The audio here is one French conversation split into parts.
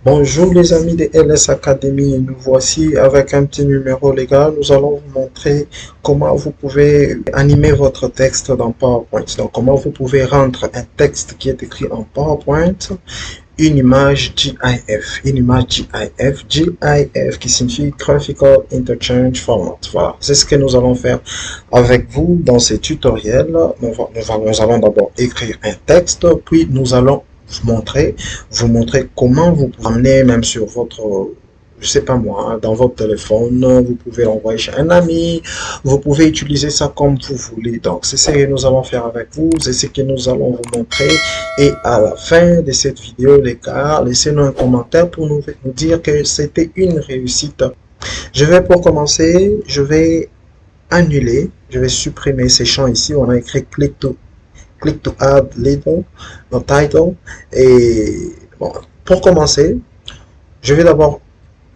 Bonjour les amis de LS Academy, nous voici avec un petit numéro légal. Nous allons vous montrer comment vous pouvez animer votre texte dans PowerPoint. Donc comment vous pouvez rendre un texte qui est écrit en PowerPoint une image GIF, GIF qui signifie Graphical Interchange Format. Voilà, c'est ce que nous allons faire avec vous dans ces tutoriels. Nous allons d'abord écrire un texte, puis nous allons vous montrer comment vous pouvez amener même sur votre, je sais pas moi, dans votre téléphone, vous pouvez l'envoyer chez un ami, vous pouvez utiliser ça comme vous voulez. Donc, c'est ce que nous allons faire avec vous, c'est ce que nous allons vous montrer. Et à la fin de cette vidéo, les gars, laissez-nous un commentaire pour nous dire que c'était une réussite. Pour commencer, je vais annuler, je vais supprimer ces champs ici. On a écrit click to add label, no title. Et bon, pour commencer, je vais d'abord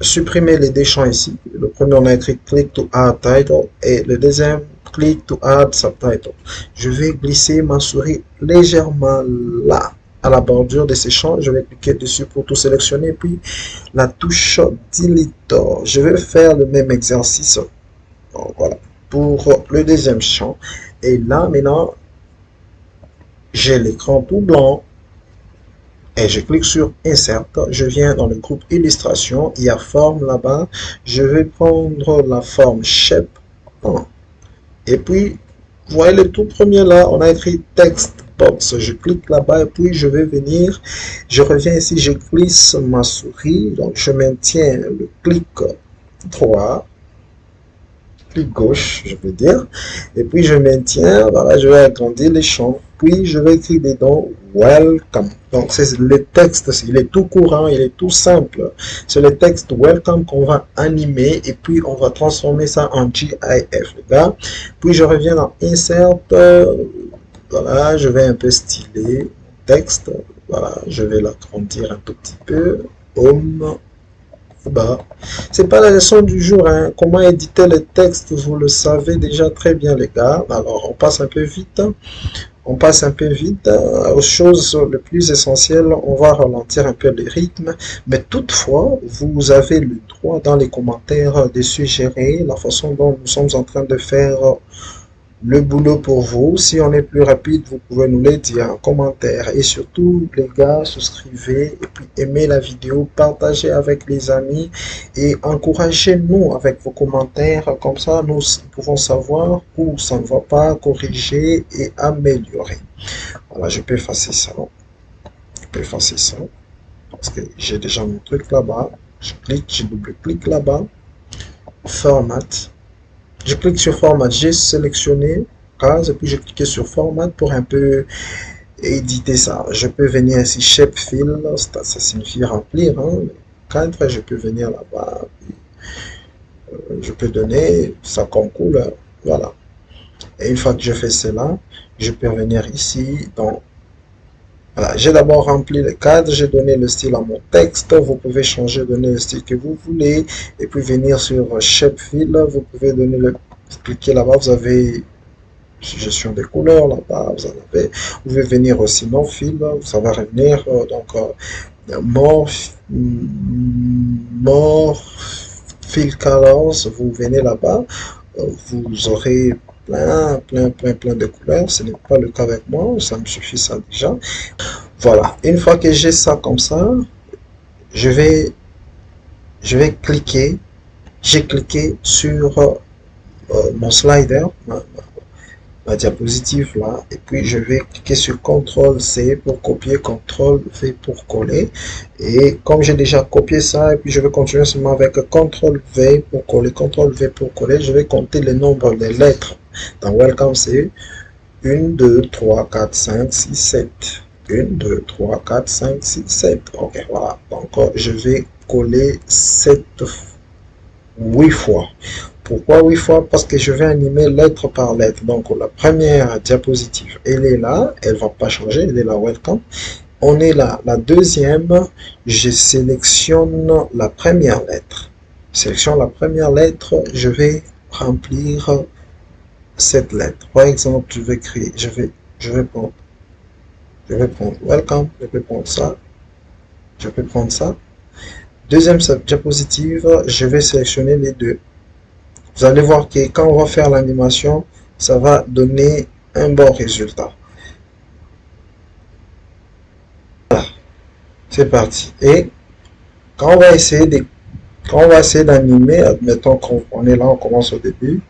supprimer les deux champs ici. Le premier, on a écrit click to add title et le deuxième, click to add subtitle. Je vais glisser ma souris légèrement là, à la bordure de ces champs. Je vais cliquer dessus pour tout sélectionner, puis la touche delete. Je vais faire le même exercice. Donc, voilà, pour le deuxième champ. Et là, maintenant, j'ai l'écran tout blanc et je clique sur Insert. Je viens dans le groupe Illustration. Il y a Forme là-bas. Je vais prendre la forme Shape. Et puis, vous voyez le tout premier là, on a écrit Text Box. Je clique là-bas et puis je vais venir. Je reviens ici, je glisse ma souris. Donc, je maintiens le clic droit. Gauche, je veux dire, et puis je maintiens, voilà, je vais agrandir les champs, puis je vais écrire dedans welcome. Donc c'est le texte, il est tout courant, il est tout simple. C'est le texte welcome qu'on va animer et puis on va transformer ça en GIF, les gars. Puis je reviens dans insert, voilà, je vais un peu styler mon texte, voilà, je vais l'agrandir un tout petit peu, home. Bah, c'est pas la leçon du jour, hein. Comment éditer le texte, vous le savez déjà très bien, les gars. Alors, on passe un peu vite. On passe un peu vite aux choses les plus essentielles. On va ralentir un peu le rythme. Mais toutefois, vous avez le droit dans les commentaires de suggérer la façon dont nous sommes en train de faire le boulot pour vous. Si on est plus rapide, vous pouvez nous le dire en commentaire. Et surtout, les gars, souscrivez et puis aimez la vidéo, partagez avec les amis et encouragez-nous avec vos commentaires. Comme ça, nous pouvons savoir où ça ne va pas, corriger et améliorer. Voilà, je peux effacer ça. Je peux effacer ça parce que j'ai déjà mon truc là-bas. Je clique, je double-clique là-bas. Format. Je clique sur Format, j'ai sélectionné case et puis je clique sur Format pour un peu éditer ça. Je peux venir ici Shapefill, ça signifie remplir. Hein. Cadre, je peux venir là-bas. Je peux donner ça comme couleur. Voilà. Et une fois que je fais cela, je peux venir ici dans. Voilà, j'ai d'abord rempli le cadre, j'ai donné le style à mon texte, vous pouvez changer, donner le style que vous voulez, et puis venir sur Shapefill, vous pouvez donner le, cliquer là-bas, vous avez gestion des couleurs là-bas, vous pouvez venir aussi No Fill, ça va revenir, more Fill Colors, vous venez là-bas, vous aurez plein de couleurs, ce n'est pas le cas avec moi, ça me suffit ça déjà. Voilà, une fois que j'ai ça comme ça, je vais cliquer, j'ai cliqué sur mon slider, ma diapositive là, et puis je vais cliquer sur CTRL-C pour copier, CTRL-V pour coller, et comme j'ai déjà copié ça, et puis je vais continuer seulement avec CTRL-V pour coller, CTRL-V pour coller, je vais compter le nombre de lettres. Dans Welcome, c'est 1, 2, 3, 4, 5, 6, 7. 1, 2, 3, 4, 5, 6, 7. Ok, voilà. Donc, je vais coller 8 fois. Pourquoi 8 fois? Parce que je vais animer lettre par lettre. Donc, la première diapositive, elle est là. Elle ne va pas changer. Elle est là, Welcome. On est là. La deuxième, je sélectionne la première lettre. Sélectionne la première lettre. Je vais remplir cette lettre. Par exemple, je vais créer, je vais prendre welcome, je vais prendre ça, je vais prendre ça, Deuxième diapositive, je vais sélectionner les deux. Vous allez voir que quand on va faire l'animation, ça va donner un bon résultat. Voilà, c'est parti. Et quand on va essayer d'animer, admettons qu'on est là, on commence au début.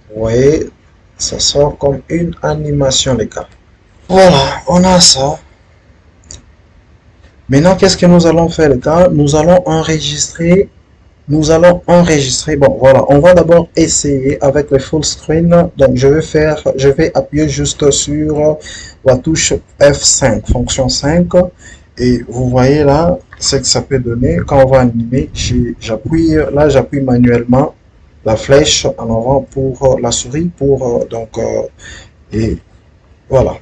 Vous voyez, ça sort comme une animation, les gars. Voilà, on a ça. Maintenant, qu'est-ce que nous allons faire, les gars? Nous allons enregistrer. Bon, voilà, on va d'abord essayer avec le full screen. Donc, je vais appuyer juste sur la touche F5, fonction 5. Et vous voyez là, ce que ça peut donner. Quand on va animer, j'appuie manuellement la flèche en avant pour la souris, et voilà.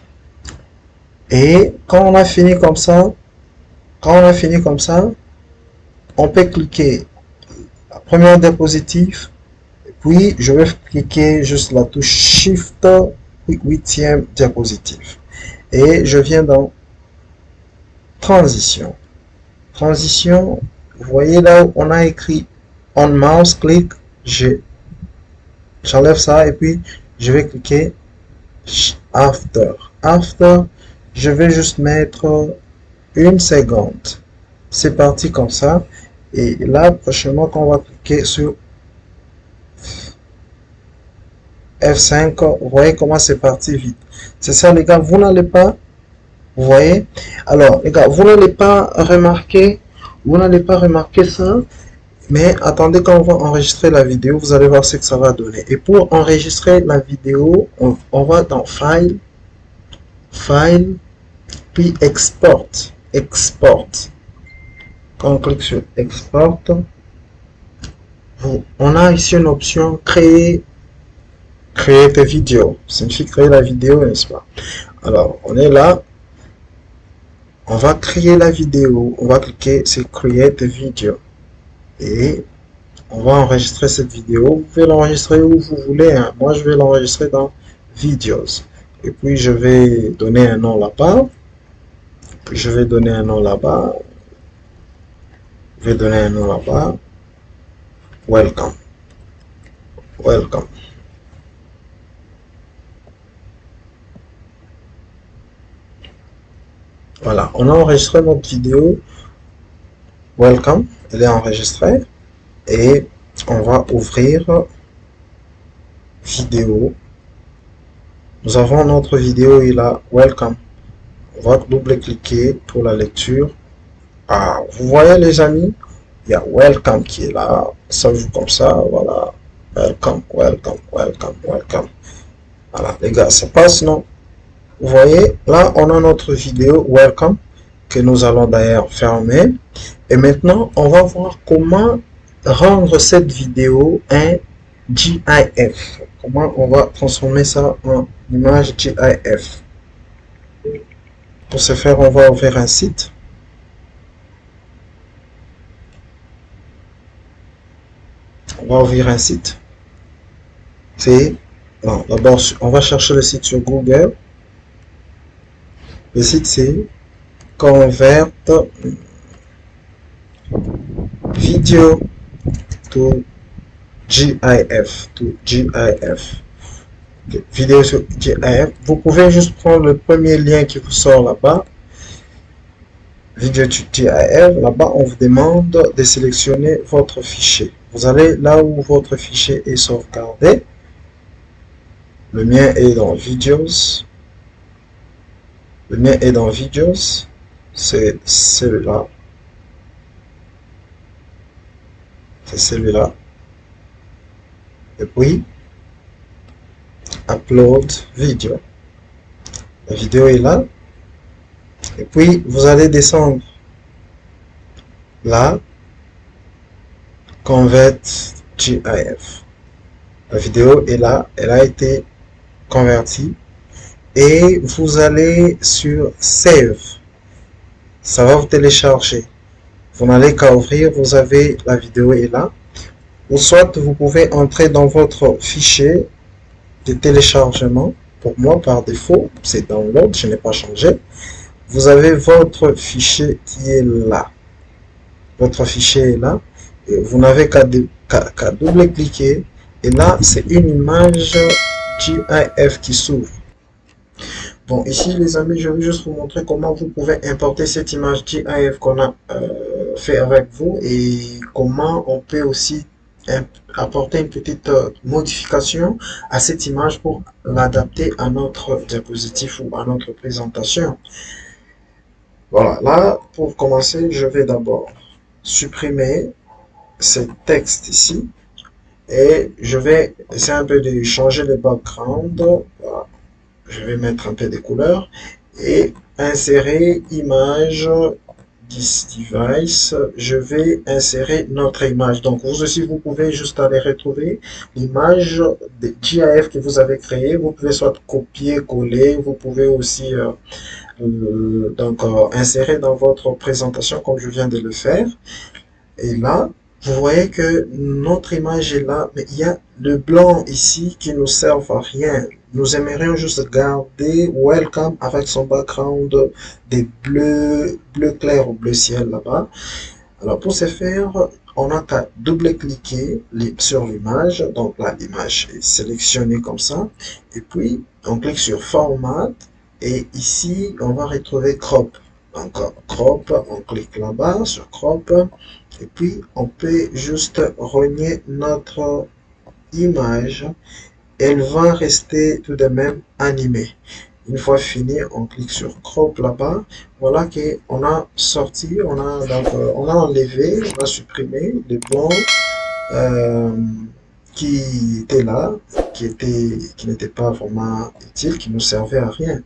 Et quand on a fini comme ça, on peut cliquer la première diapositive, puis je vais cliquer juste la touche Shift, puis 8e diapositive. Et je viens dans Transition. Transition, vous voyez là où on a écrit On Mouse Click, j'enlève ça et puis je vais cliquer After. After, je vais juste mettre 1 seconde. C'est parti comme ça. Et là, prochainement, quand on va cliquer sur F5, vous voyez comment c'est parti vite. C'est ça, les gars, vous n'allez pas, vous voyez. Alors, les gars, vous n'allez pas remarquer ça. Mais attendez, quand on va enregistrer la vidéo, vous allez voir ce que ça va donner. Et pour enregistrer la vidéo, on va dans File, puis Export. Quand on clique sur Export, on a ici une option Créer des vidéos. Ça signifie créer la vidéo, n'est-ce pas? Alors, on est là. On va créer la vidéo. On va cliquer sur Create Video. Et on va enregistrer cette vidéo. Vous pouvez l'enregistrer où vous voulez. Hein. Moi, je vais l'enregistrer dans Videos. Et puis, je vais donner un nom là-bas. Je vais donner un nom là-bas. Welcome. Voilà, on a enregistré notre vidéo. Welcome, elle est enregistrée. Et on va ouvrir vidéo. Nous avons notre vidéo, il a Welcome. On va double-cliquer pour la lecture. Ah, vous voyez les amis, il y a Welcome qui est là. Ça joue comme ça, voilà. Welcome. Voilà, les gars, ça passe, non? Vous voyez, là, on a notre vidéo Welcome que nous allons d'ailleurs fermer. Et maintenant, on va voir comment rendre cette vidéo un GIF. Comment on va transformer ça en image GIF. Pour ce faire, on va ouvrir un site. C'est... Bon, d'abord, on va chercher le site sur Google. Le site, c'est Convert Video to GIF. Okay. Vidéo sur GIF. Vous pouvez juste prendre le premier lien qui vous sort là-bas. Vidéo to GIF. Là-bas, on vous demande de sélectionner votre fichier. Vous allez là où votre fichier est sauvegardé. Le mien est dans Videos. C'est celui-là. Et puis, Upload Video. La vidéo est là. Et puis, vous allez descendre là. Convert GIF. La vidéo est là. Elle a été convertie. Et vous allez sur Save. Ça va vous télécharger. Vous n'allez qu'à ouvrir. Vous avez la vidéo est là. Ou soit vous pouvez entrer dans votre fichier de téléchargement. Pour moi, par défaut, c'est Download. Je n'ai pas changé. Vous avez votre fichier qui est là. Votre fichier est là. Et vous n'avez qu'à double-cliquer. Et là, c'est une image GIF qui s'ouvre. Bon, ici, les amis, je vais juste vous montrer comment vous pouvez importer cette image GIF qu'on a fait avec vous et comment on peut aussi apporter une petite modification à cette image pour l'adapter à notre diapositive ou à notre présentation. Voilà, là, pour commencer, je vais d'abord supprimer ce texte ici et je vais essayer un peu de changer le background. Voilà. Je vais mettre un peu de couleurs et insérer image this device. Je vais insérer notre image. Donc vous aussi, vous pouvez juste aller retrouver l'image de GIF que vous avez créé. Vous pouvez soit copier, coller. Vous pouvez aussi insérer dans votre présentation comme je viens de le faire. Et là, vous voyez que notre image est là, mais il y a le blanc ici qui nous sert à rien. Nous aimerions juste garder Welcome avec son background des bleu clair ou bleu ciel là-bas. Alors pour ce faire, on a qu'à double-cliquer sur l'image. Donc là, l'image est sélectionnée comme ça. Et puis, on clique sur Format. Et ici, on va retrouver Crop. Donc, Crop, on clique là-bas sur Crop. Et puis, on peut juste renier notre image. Elle va rester tout de même animée. Une fois fini, on clique sur Crop là-bas. Voilà qu'on a sorti, on a enlevé, on a supprimé les blancs qui étaient là, qui n'étaient pas vraiment utiles, qui ne servaient à rien.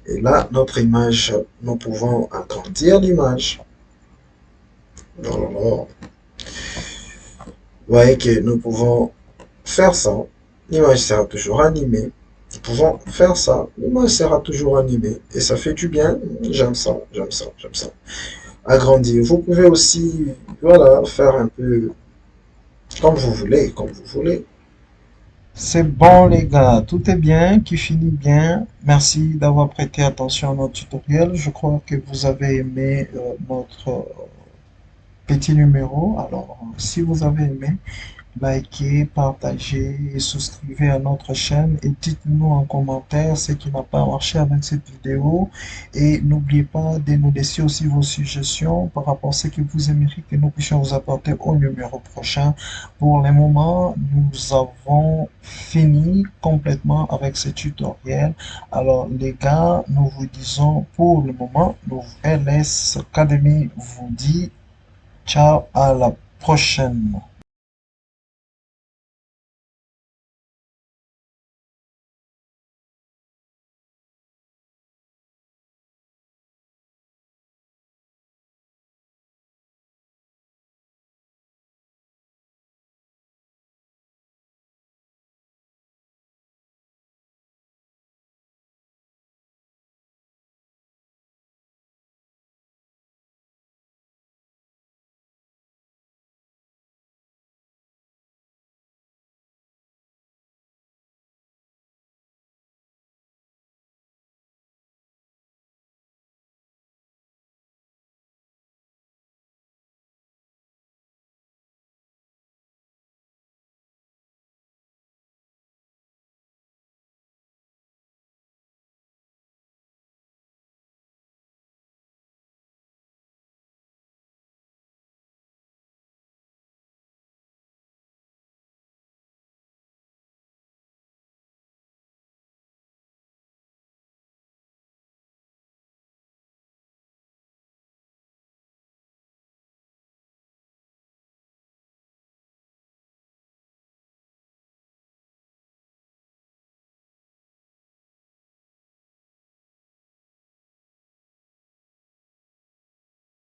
Et là, notre image, nous pouvons agrandir l'image. Alors, vous voyez que nous pouvons faire ça. L'image sera toujours animée. Nous pouvons faire ça. L'image sera toujours animée. Et ça fait du bien. J'aime ça, j'aime ça, j'aime ça. Agrandir. Vous pouvez aussi, voilà, faire un peu comme vous voulez, comme vous voulez. C'est bon les gars, tout est bien, qui finit bien. Merci d'avoir prêté attention à notre tutoriel. Je crois que vous avez aimé notre petit numéro. Alors, si vous avez aimé, likez, partagez et souscrivez à notre chaîne et dites-nous en commentaire ce qui n'a pas marché avec cette vidéo et n'oubliez pas de nous laisser aussi vos suggestions par rapport à ce que vous aimeriez que nous puissions vous apporter au numéro prochain. Pour le moment, nous avons fini complètement avec ce tutoriel. Alors les gars, nous vous disons pour le moment, nous LS Academy vous dit ciao, à la prochaine.